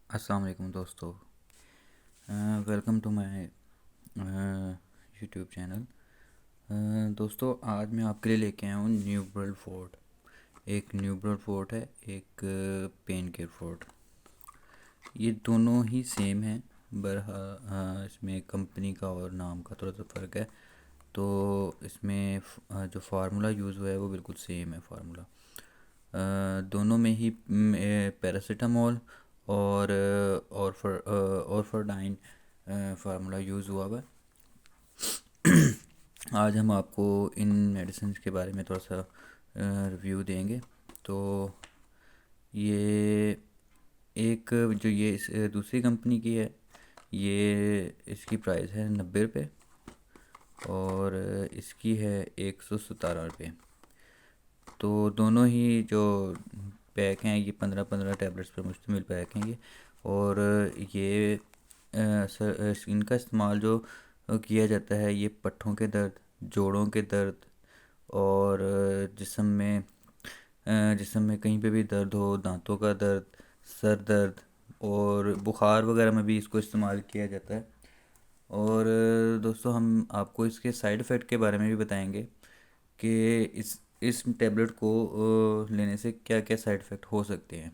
अस्सलाम वालेकुम दोस्तों। Welcome to my YouTube channel. दोस्तों, आज मैं आपके लिए लेके आया हूँ न्यूब्रल फोर्ट। एक न्यूब्रल फोर्ट है, एक पेन केयर फोर्ट। ये दोनों ही सेम हैं, बहरहाल इसमें कंपनी का और नाम का थोड़ा सा फ़र्क है। तो इसमें जो फार्मूला यूज़ हुआ है वो बिल्कुल सेम है फार्मूला। दोनों में ही पैरासीटामोल और ऑर्फरडाइन फार्मूला यूज़ हुआ हुआ है। आज हम आपको इन मेडिसिन के बारे में थोड़ा सा रिव्यू देंगे। तो ये एक जो ये दूसरी कंपनी की है, ये इसकी प्राइस है 90 रुपये और इसकी है 117 रुपये। तो दोनों ही जो पैक हैं ये 15-15 टैबलेट्स पर मुश्तमिल पैक हैं ये। और ये इनका इस्तेमाल जो किया जाता है ये पट्ठों के दर्द, जोड़ों के दर्द और जिस्म में कहीं पे भी दर्द हो, दांतों का दर्द, सर दर्द और बुखार वगैरह में भी इसको इस्तेमाल किया जाता है। और दोस्तों, हम आपको इसके साइड इफ़ेक्ट के बारे में भी बताएंगे कि इस टैबलेट को लेने से क्या क्या साइड इफ़ेक्ट हो सकते हैं।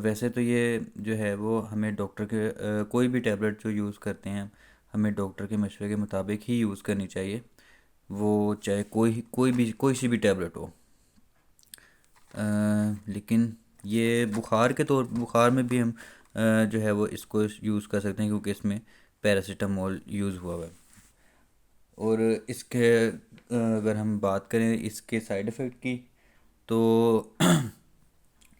वैसे तो ये जो है वो हमें डॉक्टर के कोई भी टैबलेट जो यूज़ करते हैं हमें डॉक्टर के मशवरे के मुताबिक ही यूज़ करनी चाहिए, वो चाहे कोई सी भी टैबलेट हो। लेकिन ये बुखार में भी हम जो है वो इसको यूज़ कर सकते हैं, क्योंकि इसमें पैरासीटामोल यूज़ हुआ हुआ है। और इसके अगर हम बात करें इसके साइड इफ़ेक्ट की, तो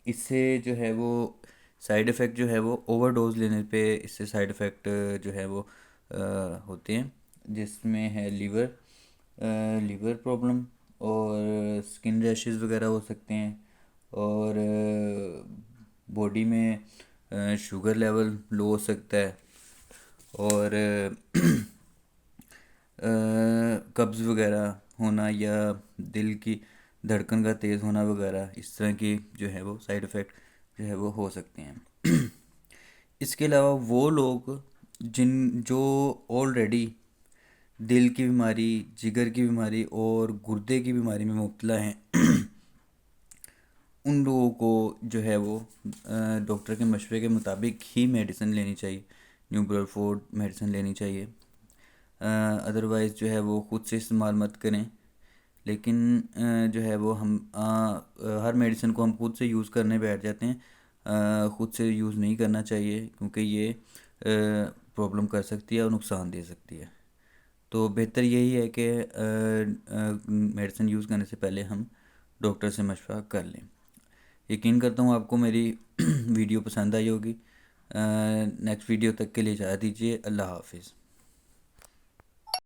इससे जो है वो साइड इफ़ेक्ट जो है वो ओवरडोज लेने पे इससे साइड इफ़ेक्ट जो है वो होते हैं, जिसमें है लीवर प्रॉब्लम और स्किन रैशेस वगैरह हो सकते हैं। और बॉडी में शुगर लेवल लो हो सकता है और कब्ज़ वगैरह होना या दिल की धड़कन का तेज़ होना वगैरह, इस तरह की जो है वो साइड इफ़ेक्ट जो है वो हो सकते हैं। इसके अलावा वो लोग जो ऑलरेडी दिल की बीमारी, जिगर की बीमारी और गुर्दे की बीमारी में मुब्तला हैं, उन लोगों को जो है वो डॉक्टर के मशवरे के मुताबिक ही मेडिसिन लेनी चाहिए, न्यूब्राफोर्ड मेडिसिन लेनी चाहिए। अदरवाइज़ जो है वो ख़ुद से इस्तेमाल मत करें। लेकिन जो है वो हम हर मेडिसिन को हम खुद से यूज़ करने बैठ जाते हैं, ख़ुद से यूज़ नहीं करना चाहिए, क्योंकि ये प्रॉब्लम कर सकती है और नुकसान दे सकती है। तो बेहतर यही है कि मेडिसिन यूज़ करने से पहले हम डॉक्टर से मशवरा कर लें। यकीन करता हूँ आपको मेरी वीडियो पसंद आई होगी। नेक्स्ट वीडियो तक के लिए इजाज़त दीजिए। अल्लाह हाफिज़।